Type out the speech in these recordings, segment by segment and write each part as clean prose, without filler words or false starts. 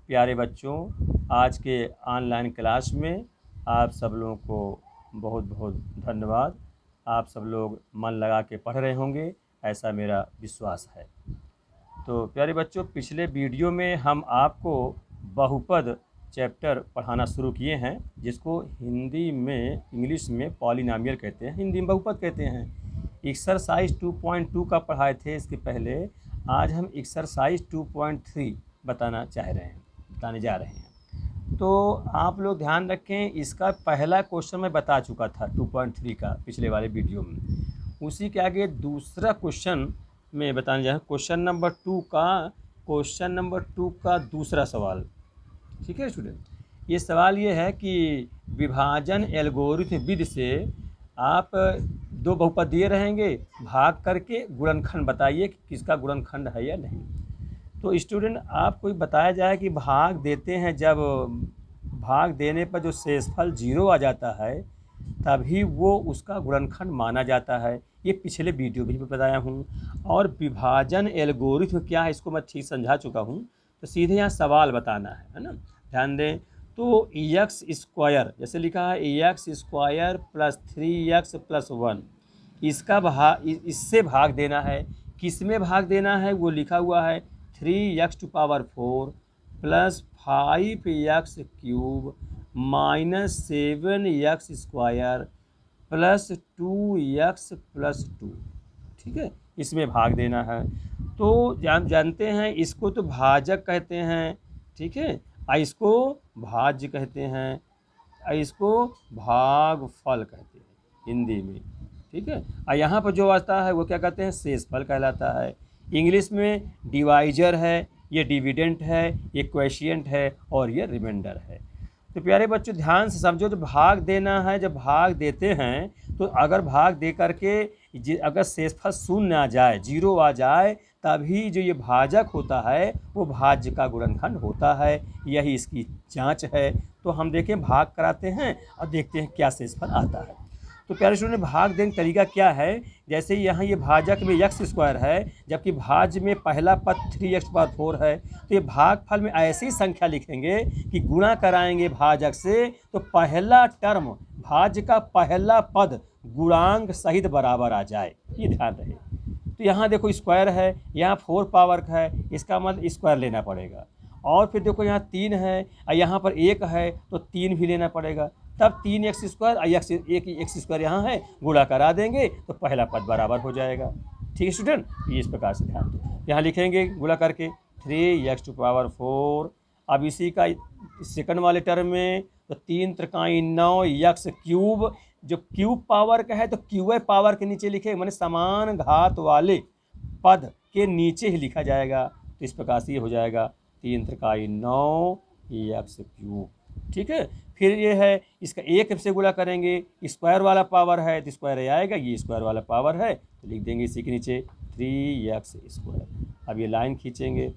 प्यारे बच्चों, आज के ऑनलाइन क्लास में आप सब लोगों को बहुत बहुत धन्यवाद। आप सब लोग मन लगा के पढ़ रहे होंगे, ऐसा मेरा विश्वास है। तो प्यारे बच्चों, पिछले वीडियो में हम आपको बहुपद चैप्टर पढ़ाना शुरू किए हैं, जिसको हिंदी में इंग्लिश में पॉलिनॉमियल कहते हैं, हिंदी में बहुपद कहते हैं। एक्सरसाइज 2.2 का पढ़ाए थे इसके पहले। आज हम एक्सरसाइज 2.3 बताने जा रहे हैं। तो आप लोग ध्यान रखें, इसका पहला क्वेश्चन मैं बता चुका था 2.3 का पिछले वाले वीडियो में। उसी के आगे दूसरा क्वेश्चन में बताने जा रहा हूँ, क्वेश्चन नंबर टू का दूसरा सवाल। ठीक है स्टूडेंट, ये सवाल ये है कि विभाजन एल्गोरिथम विधि से आप दो बहुपद दिए रहेंगे, भाग करके गुणनखंड बताइए कि किसका गुणनखंड है या नहीं। तो स्टूडेंट, आपको बताया जाए कि भाग देते हैं, जब भाग देने पर जो शेषफल 0 आ जाता है तभी वो उसका गुणनखंड माना जाता है। ये पिछले वीडियो भी बताया हूँ। और विभाजन एल्गोरिथम क्या है इसको मैं ठीक समझा चुका हूँ। तो सीधे यहाँ सवाल बताना है ना, ध्यान दें। तो एक्स स्क्वायर जैसे लिखा है, x square plus 3x plus 1, इससे भाग देना है। किस में भाग देना है वो लिखा हुआ है, 3x⁴ plus 5x³ minus 7x² plus 2x plus 2। ठीक है, इसमें भाग देना है। तो जानते हैं इसको तो भाजक कहते हैं, ठीक है, इसको भाज्य कहते हैं, इसको भागफल कहते हैं हिंदी में। ठीक है, और यहाँ पर जो आता है वो क्या कहते हैं, शेषफल कहलाता है। इंग्लिश में डिवाइजर है, ये डिविडेंट है, ये क्वेशिएंट है और ये रिमाइंडर है। तो प्यारे बच्चों ध्यान से समझो, जब भाग देना है, जब भाग देते हैं तो अगर भाग दे करके अगर शेषफल शून्य आ जाए, 0 आ जाए, तभी जो ये भाजक होता है वो भाज्य का गुणनखंड होता है। यही इसकी जांच है। तो हम देखें, भाग कराते हैं और देखते हैं क्या शेषफल आता है। तो प्यारे स्टूडेंट, भाग देने का तरीका क्या है। जैसे यहाँ ये भाजक में x² है, जबकि भाज्य में पहला पद 3x⁴ है। तो ये भागफल में ऐसी संख्या लिखेंगे कि गुणा कराएंगे भाजक से तो पहला टर्म, भाज्य का पहला पद गुणांक सहित बराबर आ जाए, ये ध्यान रहे। तो यहाँ देखो स्क्वायर है, यहाँ 4 पावर का है, इसका मतलब स्क्वायर लेना पड़ेगा। और फिर देखो यहाँ 3 है और यहाँ पर 1 है तो 3 भी लेना पड़ेगा, तब 3x² और एक x² यहाँ है, गुणा करा देंगे तो पहला पद बराबर हो जाएगा। ठीक है स्टूडेंट, ये इस प्रकार से ध्यान दो। यहाँ लिखेंगे गुणा करके 3x⁴। अब इसी का सेकंड वाले टर्म में तो 3 त्रिकाई 9x³, जो क्यूब पावर का है तो क्यूब पावर के नीचे लिखे, माने समान घात वाले पद के नीचे ही लिखा जाएगा। तो इस प्रकार से ये हो जाएगा 3 त्रिकाई 9x³। ठीक है, फिर ये है, इसका 1 से गुणा करेंगे, स्क्वायर वाला पावर है तो स्क्वायर आएगा, ये स्क्वायर वाला पावर है तो लिख देंगे इसी के नीचे 3x²। अब ये लाइन खींचेंगे,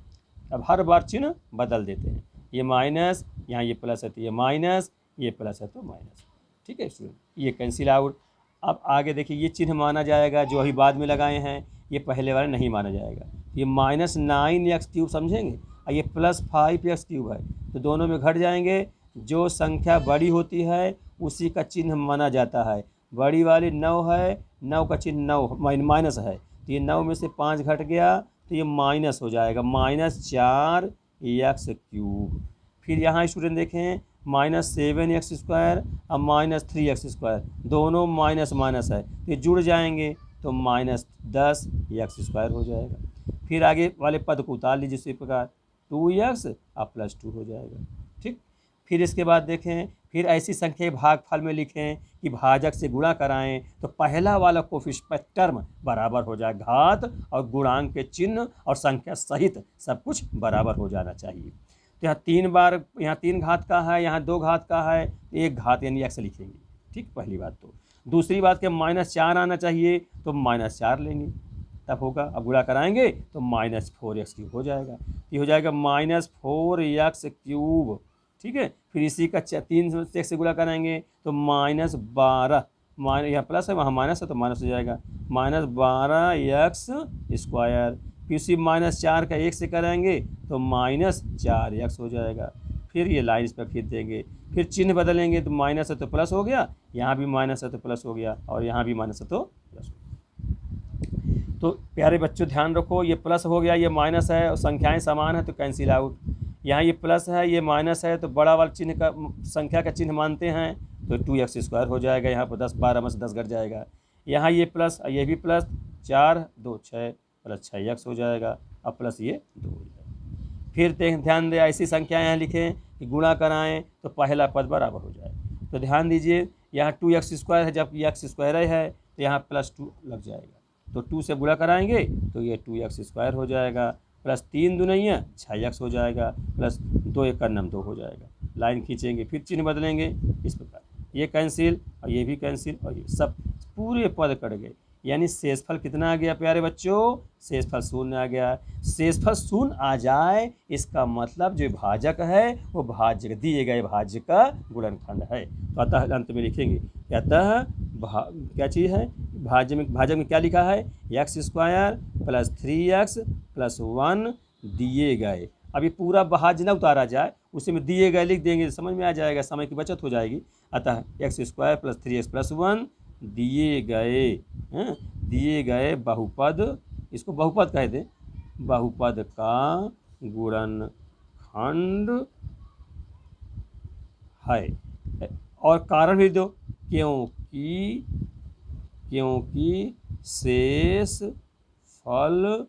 अब हर बार चिन्ह बदल देते हैं, ये माइनस, यहाँ ये प्लस है तो ये माइनस, ये प्लस है तो माइनस। ठीक है स्टूडेंट, ये कैंसिल आउट। अब आगे देखिए, ये चिन्ह माना जाएगा जो अभी बाद में लगाए हैं, ये पहले वाला नहीं माना जाएगा। ये -9x³ समझेंगे, और ये प्लस 5x³ है, तो दोनों में घट जाएंगे। जो संख्या बड़ी होती है उसी का चिन्ह माना जाता है। बड़ी वाली 9 है, 9 का चिन्ह 9 माइनस है, तो ये 9 में से 5 घट गया तो ये माइनस हो जाएगा, -4x³। फिर यहाँ स्टूडेंट देखें, -7x² और -3x², दोनों माइनस माइनस है तो ये जुड़ जाएंगे तो -10x² हो जाएगा। फिर आगे वाले पद को उतार लीजिए इसी प्रकार, 2x और +2 हो जाएगा। ठीक, फिर इसके बाद देखें, फिर ऐसी संख्या भागफल में लिखें कि भाजक से गुणा कराएं तो पहला वाला कोफिशिएंट टर्म बराबर हो जाए, घात और गुणांक के चिन्ह और संख्या सहित सब कुछ बराबर हो जाना चाहिए। तो यहाँ 3 बार, यहाँ 3 घात का है, यहाँ 2 घात का है, 1 घात यानी x लिखेंगे। ठीक, पहली बात। तो दूसरी बात के -4 आना चाहिए तो -4 लेंगे तब होगा। अब गुणा कराएंगे तो -4x³ हो जाएगा, ये हो जाएगा -4x³। ठीक है, फिर इसी का 3 से गुणा कराएंगे तो -12, यहाँ प्लस है वहाँ माइनस है तो माइनस हो जाएगा, -12x²। फिर उसी -4 का 1 से करेंगे तो -4x हो जाएगा। फिर ये लाइन इस पर खींच देंगे, फिर चिन्ह बदलेंगे तो माइनस है तो प्लस हो गया, यहाँ भी माइनस है तो प्लस हो गया, और यहाँ भी माइनस है तो प्लस हो गया। तो प्यारे बच्चों ध्यान रखो, ये प्लस हो गया, ये माइनस है, और संख्याएं समान है तो कैंसिल आउट। यहाँ ये प्लस है, ये माइनस है, तो बड़ा वाला चिन्ह का संख्या का चिन्ह मानते हैं तो 2x² हो जाएगा। यहाँ पर 10 12 में से 10 घट जाएगा। यहाँ ये प्लस, ये भी प्लस, 4 2 6 प्लस 6x हो जाएगा। अब प्लस ये 2 हो जाएगा। फिर ध्यान दें, ऐसी संख्या यहाँ लिखें कि गुणा कराएं तो पहला पद बराबर हो जाए। तो ध्यान दीजिए, यहाँ 2x² है, जबकि x² है तो यहाँ +2 लग जाएगा। तो 2 से गुणा कराएंगे तो ये 2x² हो जाएगा, प्लस 3 दूनिया 6x हो जाएगा, प्लस 2 1 का 2 हो जाएगा। लाइन खींचेंगे, फिर चिन्ह बदलेंगे इस प्रकार, ये कैंसिल और ये भी कैंसिल, और ये सब पूरे पद कट गए। यानी शेषफल कितना आ गया प्यारे बच्चों? शेषफल 0 आ गया। शेषफल 0 आ जाए इसका मतलब जो भाजक है वो भाज्य दिए गए भाज्य का गुणनखंड है। तो अतः अंत में लिखेंगे, अतः क्या चीज़ है, भाजक में क्या लिखा है, x² + 3x + 1 दिए गए। अब ये पूरा भाज्य न उतारा जाए, उसी में दिए गए लिख देंगे, समझ में आ जाएगा, समय की बचत हो जाएगी। अतः x² + 3x + 1 दिए गए, दिए गए बहुपद, इसको बहुपद कह दें, बहुपद का गुणनखंड है। और कारण भी दो, क्योंकि शेष फल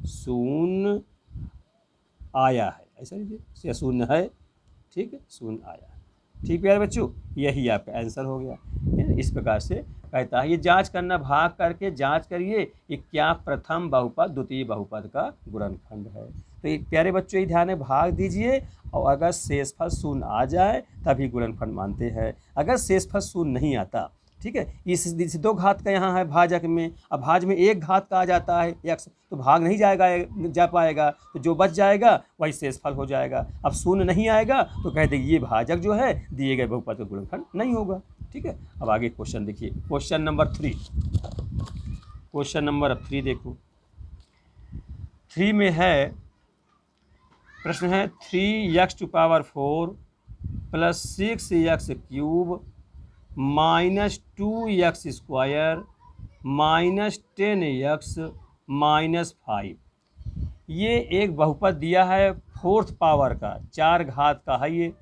0 आया है। ऐसा लीजिए, 0 है, ठीक है, 0 आया है। ठीक प्यारे बच्चों, यही आपका आंसर हो गया। इस प्रकार से कहता है, ये जांच करना, भाग करके जांच करिए कि क्या प्रथम बहुपद द्वितीय बहुपद का गुणनखंड है। तो ये प्यारे बच्चों ये ध्यान है, भाग दीजिए, और अगर शेषफल 0 आ जाए तभी गुणनखंड मानते हैं। अगर शेषफल 0 नहीं आता, ठीक है, इस 2 घात का यहाँ है भाजक में, अब भाज में 1 घात का आ जाता है x, तो भाग नहीं जा पाएगा, तो जो बच जाएगा वही शेषफल हो जाएगा। अब 0 नहीं आएगा तो कहते ये भाजक जो है दिए गए बहुपद का गुणनखंड नहीं होगा। ठीक है, अब आगे क्वेश्चन देखिए, क्वेश्चन नंबर 3। क्वेश्चन नंबर 3 देखो, 3 में है, प्रश्न है 3x⁴ + 6x³ -2x² -10x -5। ये एक बहुपद दिया है 4th पावर का, 4 घात का है ये।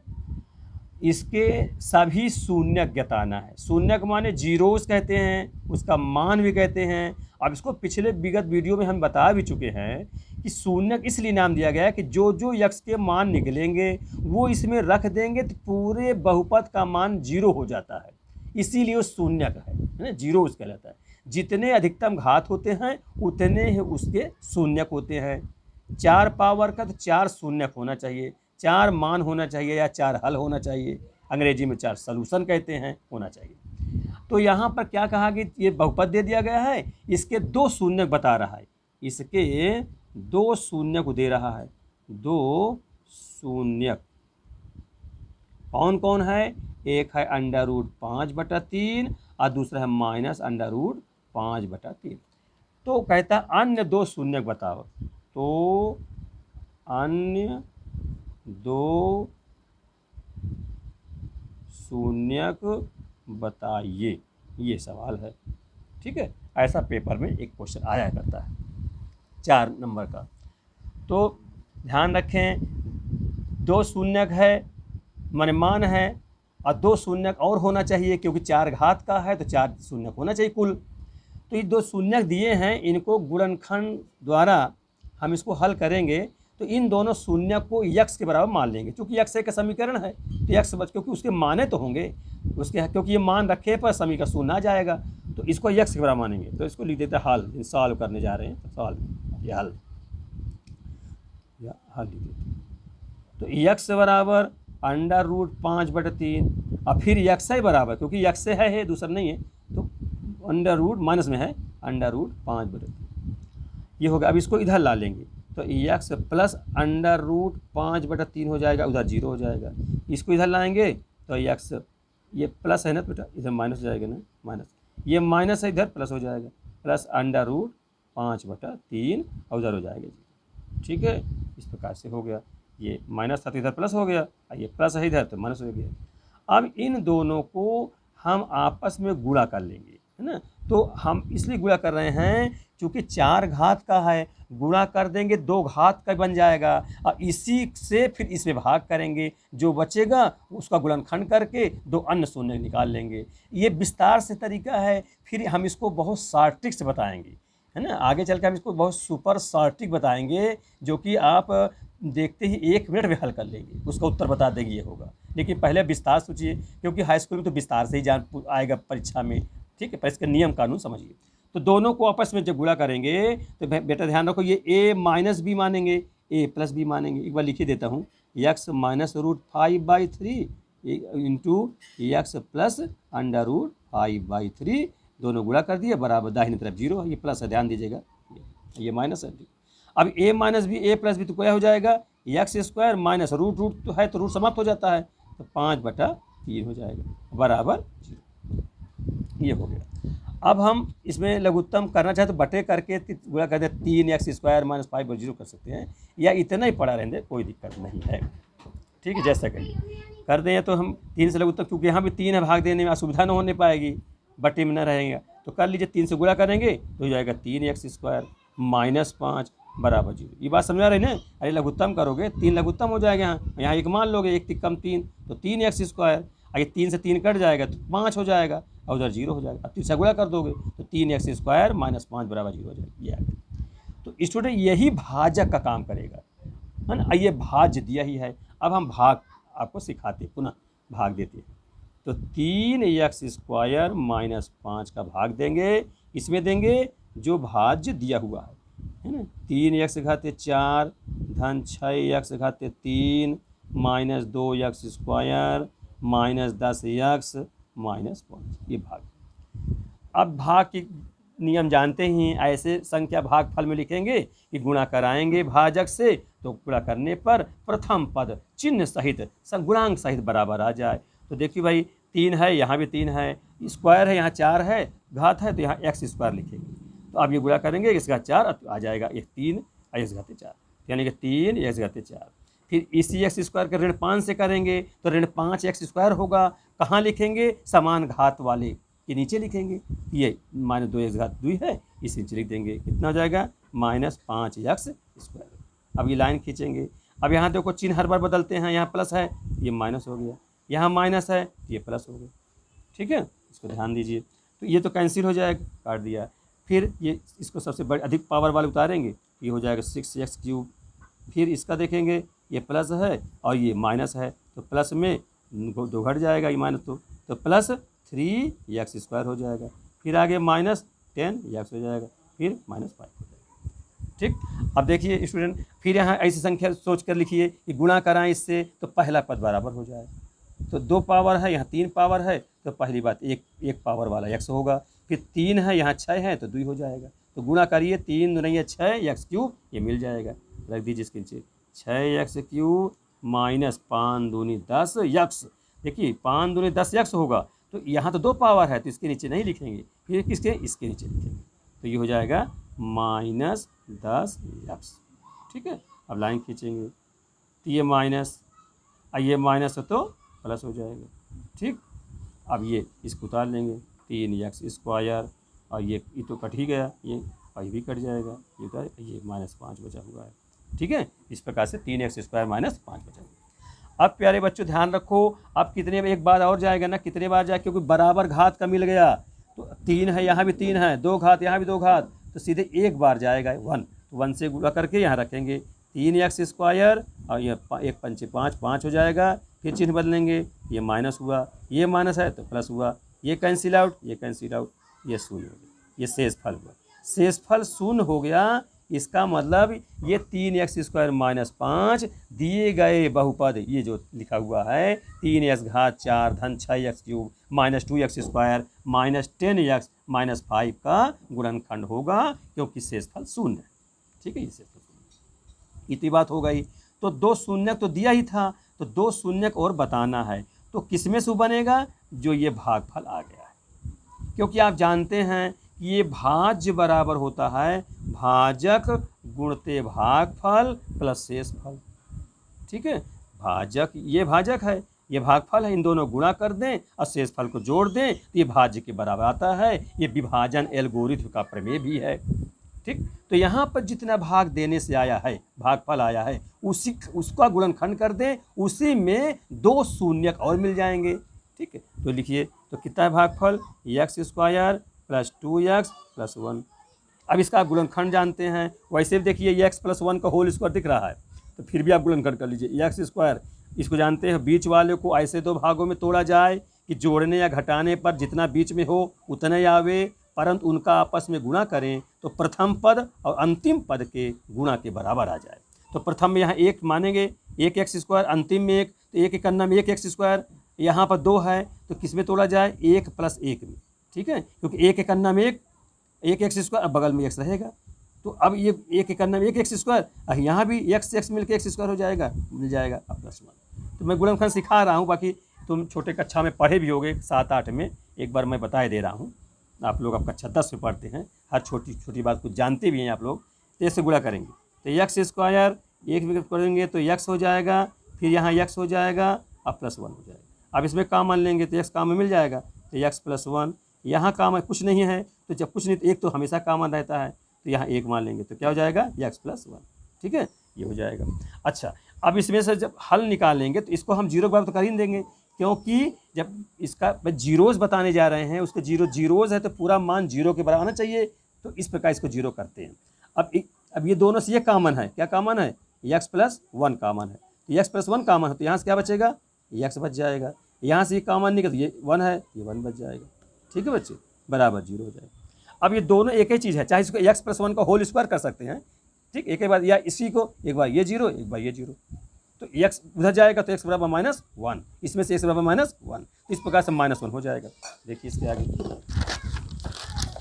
इसके सभी शून्यक ज्ञाताना है। शून्यक माने जीरोस कहते हैं, उसका मान भी कहते हैं। अब इसको पिछले विगत वीडियो में हम बता भी चुके हैं कि शून्यक इसलिए नाम दिया गया है कि जो जो यक्ष के मान निकलेंगे वो इसमें रख देंगे तो पूरे बहुपद का मान 0 हो जाता है, इसीलिए वो शून्यक है ना, जीरो उसका कहलाता है। जितने अधिकतम घात होते हैं उतने ही उसके शून्यक होते हैं। 4 पावर का तो 4 शून्यक होना चाहिए, 4 मान होना चाहिए, या 4 हल होना चाहिए, अंग्रेजी में 4 सॉल्यूशन कहते हैं, होना चाहिए। तो यहाँ पर क्या कहा कि ये बहुपद दे दिया गया है, इसके 2 शून्यक बता रहा है, इसके 2 शून्यक को दे रहा है। 2 शून्यक कौन कौन है? एक है √5/3 और दूसरा है -√5/3। तो कहता है अन्य 2 शून्यक बताओ। तो अन्य 2 शून्यक बताइए, ये सवाल है। ठीक है, ऐसा पेपर में एक क्वेश्चन आया करता है 4 नंबर का। तो ध्यान रखें, 2 शून्यक है माने मान है, और 2 शून्यक और होना चाहिए क्योंकि 4 घात का है तो 4 शून्यक होना चाहिए कुल। तो ये 2 शून्यक दिए हैं, इनको गुणनखंड द्वारा हम इसको हल करेंगे तो इन दोनों शून्यक को यक्स के बराबर मान लेंगे, क्योंकि यक्स का समीकरण है तो यक्स, क्योंकि उसके माने तो होंगे उसके, क्योंकि ये मान रखे पर समीकरण शून्य आ जाएगा, तो इसको यक्स के बराबर मानेंगे। तो इसको लिख देते हैं हल, सॉल्व करने जा रहे हैं तो सॉल्व, ये हल, या हल लिख देते हैं। तो यक्स बराबर √5/3, और फिर यक्स है बराबर, क्योंकि यक्स है दूसरा नहीं है, तो √ माइनस में है √5/3, ये होगा। अब इसको इधर ला लेंगे तो यक्स प्लस √5/3 हो जाएगा, उधर 0 हो जाएगा। इसको इधर लाएंगे तो यक्स, ये प्लस है ना बेटा, इधर माइनस हो जाएगा ना, माइनस, ये माइनस है इधर प्लस हो जाएगा, प्लस 5/3 और उधर हो जाएगा जी। ठीक है, इस प्रकार से हो गया। ये माइनस था तो इधर प्लस हो गया, और ये प्लस है इधर तो माइनस हो गया। अब इन दोनों को हम आपस में गुणा कर लेंगे, है ना। तो हम इसलिए गुणा कर रहे हैं क्योंकि 4 घात का है, गुणा कर देंगे 2 घात का बन जाएगा, और इसी से फिर इसमें भाग करेंगे, जो बचेगा उसका गुणनखंड करके 2 अन्य शून्य निकाल लेंगे। ये विस्तार से तरीका है, फिर हम इसको बहुत शार्टिक से बताएंगे, है ना। आगे चल के हम इसको बहुत सुपर शार्टिक बताएंगे, जो कि आप देखते ही 1 मिनट में हल कर लेंगे, उसका उत्तर बता देंगे ये होगा। लेकिन पहले विस्तार सोचिए, क्योंकि हाई स्कूल में तो विस्तार से ही जान आएगा परीक्षा में। ठीक है, पर इसका नियम कानून समझिए। तो दोनों को आपस में जब गुणा करेंगे तो बेटा ध्यान रखो, ये a माइनस बी मानेंगे, a प्लस बी मानेंगे। एक बार लिख ही देता हूँ, x minus √5/3 into x plus √5/3, दोनों गुणा कर दिए बराबर दाहिनी तरफ 0 है, ये प्लस है ध्यान दीजिएगा, ये माइनस है। अब a minus b a plus b तो क्या हो जाएगा, x² माइनस रूट तो है तो रूट समाप्त हो जाता है, तो 5/3 हो जाएगा बराबर 0। ये हो गया। अब हम इसमें लघुत्तम करना चाहे तो बटे करके गुणा कर दे, 3x² माइनस 5/0 कर सकते हैं, या इतना ही पड़ा रहने, कोई दिक्कत नहीं है। ठीक है, जैसा कहिए कर दें। तो हम 3 से लघुत्तम, क्योंकि यहाँ भी 3 है, भाग देने में असुविधा न होने पाएगी, बटे में न रहेगा, तो कर लीजिए 3 से गुणा करेंगे तो हो जाएगा 3x² माइनस 5 बराबर 0। ये बात समझ आ रही ना। अरे लघुत्तम करोगे 3 लघुत्तम हो जाएगा, यहाँ एक मान लोगे, 1 3 कम 3 तो 3x², अगर 3 से 3 कट जाएगा तो 5 हो जाएगा और उधर 0 हो जाएगा। अब 3 से गुणा कर दोगे तो 3x² माइनस 5 बराबर 0 हो जाएगा। ये आएगा। तो स्टूडेंट यही भाजक का काम करेगा, है ना। ये भाज्य दिया ही है। अब हम भाग आपको सिखाते हैं, पुनः भाग देते हैं। तो 3x² माइनस 5 का भाग देंगे, इसमें देंगे जो भाज्य दिया हुआ है ना। 3x⁴ धन 6x⁴ minus 2x² minus 10x minus 5, ये भाग। अब भाग की नियम जानते ही, ऐसे संख्या भाग फल में लिखेंगे कि गुणा कराएंगे भाजक से, तो गुणा करने पर प्रथम पद चिन्ह सहित गुणांक सहित बराबर आ जाए। तो देखिए भाई 3 है, यहाँ भी 3 है, स्क्वायर है, यहाँ 4 है, घात है तो यहाँ x² लिखेंगे। तो अब ये गुणा करेंगे, x⁴ आ जाएगा 3 x⁴, यानी कि 3x⁴। फिर इसी x² का ऋण 5 से करेंगे तो ऋण 5x² होगा। कहाँ लिखेंगे, समान घात वाले के नीचे लिखेंगे। ये माइनस 2x⁴ है, इसी नीचे लिख देंगे, कितना हो जाएगा माइनस 5x²। अब ये लाइन खींचेंगे। अब यहाँ देखो चिन्ह हर बार बदलते हैं, यहाँ प्लस है ये माइनस हो गया, यहाँ माइनस है ये प्लस हो गया। ठीक है, इसको ध्यान दीजिए। तो ये तो कैंसिल हो जाएगा, काट दिया। फिर ये इसको सबसे बड़ी अधिक पावर वाले उतारेंगे, ये हो जाएगा 6x³। फिर इसका देखेंगे, ये प्लस है और ये माइनस है, तो प्लस में 2 घट जाएगा, ये माइनस तो प्लस 3x² हो जाएगा। फिर आगे माइनस 10x हो जाएगा, फिर माइनस 5 हो जाएगा। ठीक। अब देखिए स्टूडेंट, फिर यहाँ ऐसी संख्या सोच कर लिखिए कि गुणा कराएं इससे तो पहला पद बराबर हो जाएगा। तो 2 पावर है, यहाँ 3 पावर है, तो पहली बात एक पावर वाला x होगा। फिर 3 है, यहाँ 6 है तो 2 हो जाएगा। तो गुणा करिए, 3 दूनी 6x³ ये मिल जाएगा, रख दीजिए इसके नीचे 6x³ माइनस 5 दूनी 10x। देखिए 5 दूनी 10x होगा, तो यहाँ तो 2 पावर है तो इसके नीचे नहीं लिखेंगे, फिर किसके, इसके नीचे लिखेंगे, तो ये हो जाएगा माइनस 10x। ठीक है, अब लाइन खींचेंगे तो ये माइनस, ये माइनस है तो प्लस हो जाएगा। ठीक, अब ये इसको उतार लेंगे, 3x² और ये तो कट ही गया, ये और ये भी कट जाएगा, ये उतार, ये माइनस 5 बचा हुआ है। ठीक है, इस प्रकार से 3x² माइनस 5 बचा हुआ। अब प्यारे बच्चों ध्यान रखो, अब कितने में एक बार और जाएगा ना, कितने बार जाए, क्योंकि बराबर घात का मिल गया। तो 3 है, यहाँ भी 3 है, 2 घात, यहाँ भी 2 घात, तो सीधे एक बार जाएगा 1। तो 1 से गुणा करके यहाँ रखेंगे 3x² और ये 1 पंचे 5, 5 हो जाएगा। फिर चिन्ह बदलेंगे, ये माइनस हुआ, ये माइनस है तो प्लस हुआ, ये कैंसिल आउट, ये कैंसिल आउट, ये शून्य हो गया, ये शेषफल हुआ। शेषफल शून्य हो गया, इसका मतलब ये 3x² माइनस 5 दिए गए बहुपद, ये जो लिखा हुआ है 3x⁴ धन 6x³ minus 2x² minus 10x minus 5 का गुणनखंड होगा, क्योंकि शेषफल शून्य है। ठीक है, ये शेषफल शून्य, इतनी बात हो गई। तो 2 शून्यक तो दिया ही था, तो 2 शून्यक और बताना है, तो किसमें से बनेगा, जो ये भागफल आ गया है। क्योंकि आप जानते हैं कि ये भाज्य बराबर होता है भाजक गुणते भागफल प्लस शेषफल। ठीक है, भाजक ये भाजक है, ये भागफल है, इन दोनों गुणा कर दें और शेषफल को जोड़ दें तो ये भाज्य के बराबर आता है। ये विभाजन एल्गोरिथ्म का प्रमेय भी है। ठीक, तो यहाँ पर जितना भाग देने से आया है, भागफल आया है, उसका गुणनखंड कर दें, उसी में 2 शून्यक और मिल जाएंगे। ठीक है, तो लिखिए, तो कितना है भागफल, x square plus 2x plus 1। अब इसका गुणनखंड जानते हैं, वैसे भी देखिए एक्स प्लस 1 का होल स्क्वायर दिख रहा है, तो फिर भी आप गुणनखंड कर लीजिए। एक्स स्क्वायर, इसको जानते हैं बीच वाले को ऐसे 2 भागों में तोड़ा जाए कि जोड़ने या घटाने पर जितना बीच में हो उतना ही आवे, परंतु उनका आपस में गुणा करें तो प्रथम पद और अंतिम पद के गुणा के बराबर आ जाए। तो प्रथम में यहाँ 1 मानेंगे, 1x स्क्वायर, अंतिम में 1, तो 1 एकन्ना में 1x स्क्वायर, यहाँ पर 2 है तो किस में तोड़ा जाए, 1 प्लस 1 में। ठीक है, क्योंकि 1 एकन्ना में 1 एक्स स्क्वायर, अब बगल में x रहेगा, तो अब ये 1 एकन्ना में 1 एक्स स्क्वायर, यहाँ भी x मिलकर x स्क्वायर हो जाएगा, मिल जाएगा अब प्लस 1। तो मैं गुणनखंड सिखा रहा हूँ, बाकी तुम छोटे कक्षा में पढ़े भी होगे 7-8 में, एक बार मैं बता दे रहा हूँ। आप लोग अब कक्षा 10 में पढ़ते हैं, हर छोटी छोटी बात को जानते भी हैं आप लोग। तो ऐसे गुणा करेंगे तो एक्स स्क्वायर 1 में करेंगे तो x हो जाएगा, फिर यहाँ x हो जाएगा और प्लस 1 हो जाएगा। अब इसमें कॉमन लेंगे तो x कॉमन मिल जाएगा, तो x प्लस 1, यहाँ कॉमन कुछ नहीं है तो जब कुछ नहीं तो 1 तो हमेशा कॉमन रहता है, तो यहाँ 1 मान लेंगे तो क्या हो जाएगा, x प्लस 1। ठीक है, ये हो जाएगा। अच्छा, अब इसमें से जब हल निकालेंगे तो इसको हम जीरो के बराबर तो कर ही देंगे, क्योंकि जब इसका जीरोज़ बताने जा रहे हैं, उसके जीरोज़ है तो पूरा मान 0 के बराबर आना चाहिए, तो इस प्रकार इसको 0 करते हैं। अब ये दोनों से ये कॉमन है, क्या कॉमन है, x प्लस 1 कॉमन है, तो x प्लस 1 कॉमन है तो यहाँ से क्या बचेगा, x बच जाएगा। यहाँ से ये कॉमन नहीं कर, ये 1 है, ये 1 बच जाएगा। ठीक है बच्चे, बराबर 0 हो जाएगा। अब ये दोनों एक ही चीज़ है, चाहे इसको x प्लस 1 का होल स्क्वायर कर सकते हैं। ठीक, एक ही बार, या इसी को एक बार ये 0 एक बार ये 0, तो x उधर जाएगा तो x बराबर -1, इसमें से x बराबर -1, तो इस प्रकार से -1 हो जाएगा। देखिए इसके आगे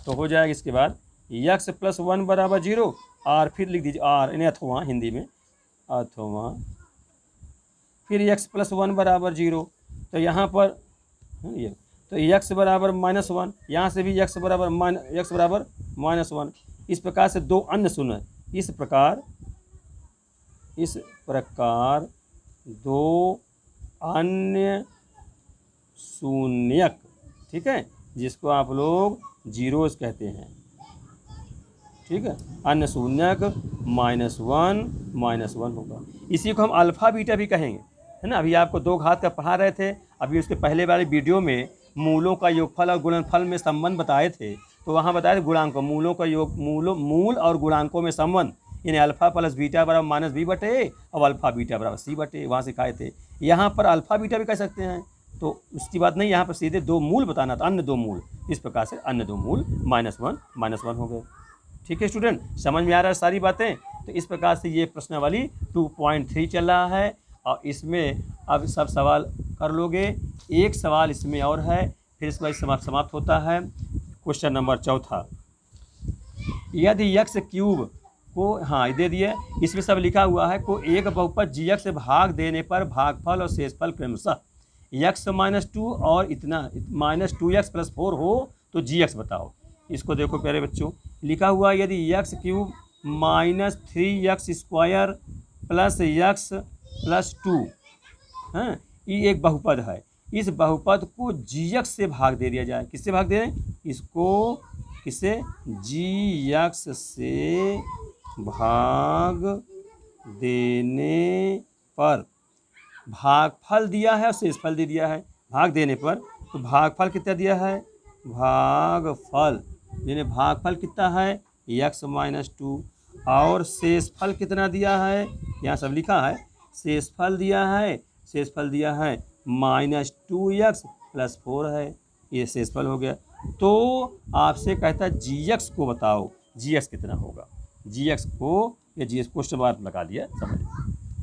तो हो जाएगा, इसके बाद x प्लस 1 बराबर 0, और फिर लिख दीजिए r यानी अथवा, हिंदी में अथवा, फिर x प्लस 1 बराबर 0, तो यहाँ पर ये तो x बराबर -1, यहाँ से भी x बराबर -1। इस प्रकार से 2 अन्य शून्य, इस प्रकार 2 अन्य शून्यक, ठीक है, जिसको आप लोग जीरोस कहते हैं। ठीक है, अन्य शून्यक -1 होगा, इसी को हम अल्फ़ा बीटा भी कहेंगे, है ना। अभी आपको 2 घात का पढ़ा रहे थे, अभी उसके पहले वाले वीडियो में मूलों का योगफल और गुणनफल में संबंध बताए थे, तो वहाँ बताए थे गुणांकों, मूलों का योग, मूल और गुणांकों में संबंध, यानी अल्फ़ा प्लस बीटा बराबर -b/a और अल्फ़ा बीटा बराबर c/a, वहाँ सिखाए थे। यहाँ पर अल्फ़ा बीटा भी कह सकते हैं, तो उसकी बात नहीं, यहाँ पर सीधे 2 मूल बताना था, अन्य 2 मूल, इस प्रकार से अन्य 2 मूल -1 हो गए। ठीक है स्टूडेंट, समझ में आ रहा है सारी बातें। तो इस प्रकार से ये प्रश्नावली 2.3 चल रहा है, और इसमें अब सब सवाल कर लोगे। एक सवाल इसमें और है, फिर इसके बाद समाप्त होता है। क्वेश्चन नंबर 4, यदि x क्यूब को, हाँ दे दिए, इसमें सब लिखा हुआ है, को एक बहुपद gx से भाग देने पर भागफल और शेषफल क्रमशः x -2 और इतना -2x + 4 हो तो gx बताओ। इसको देखो प्यारे बच्चों, लिखा हुआ है यदि x क्यूब -3x² + x + 2, हाँ, ये एक बहुपद है, इस बहुपद को gx से भाग दे दिया जाए। किससे भाग दे रहे हैं इसको, किससे, gx से भाग देने पर भागफल दिया है और शेषफल दे दिया है। भाग देने पर तो भागफल कितना दिया है, भागफल यानी भागफल कितना है x -2, और शेषफल कितना दिया है, यहाँ सब लिखा है, शेषफल दिया है -2x + 4 है, ये शेषफल हो गया। तो आपसे कहता है gx को बताओ, gx कितना होगा, gx को, ये gx क्वेश्चन मार्क लगा दिया, समझ।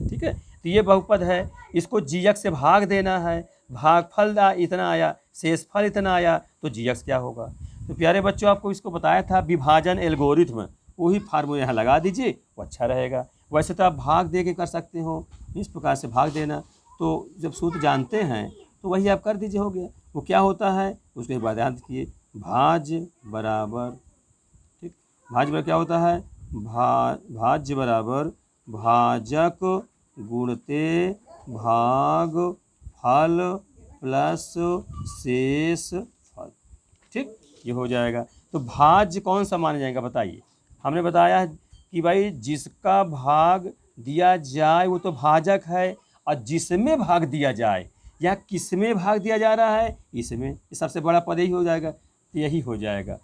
ठीक है, तो ये बहुपद है, इसको gx से भाग देना है, भागफल इतना आया, शेषफल इतना आया, तो gx क्या होगा। तो प्यारे बच्चों, आपको इसको बताया था विभाजन एल्गोरिथ्म, वही फार्मूला यहाँ लगा दीजिए, वो अच्छा रहेगा। वैसे तो आप भाग दे के कर सकते हो, इस प्रकार से भाग देना, तो जब सूत्र जानते हैं तो वही आप कर दीजिए, हो गया। वो क्या होता है उसके बाद याद रखिए, भाज्य बराबर भाज्य बराबर क्या होता है, भाज्य बराबर भाजक गुणते भाग फल प्लस शेष फल। ठीक, ये हो जाएगा। तो भाज्य कौन सा माना जाएगा बताइए। हमने बताया है कि भाई जिसका भाग दिया जाए वो तो भाजक है, और जिसमें भाग दिया जाए या किसमें भाग दिया जा रहा है, इसमें, ये सबसे बड़ा पद यही हो जाएगा, तो यही हो जाएगा।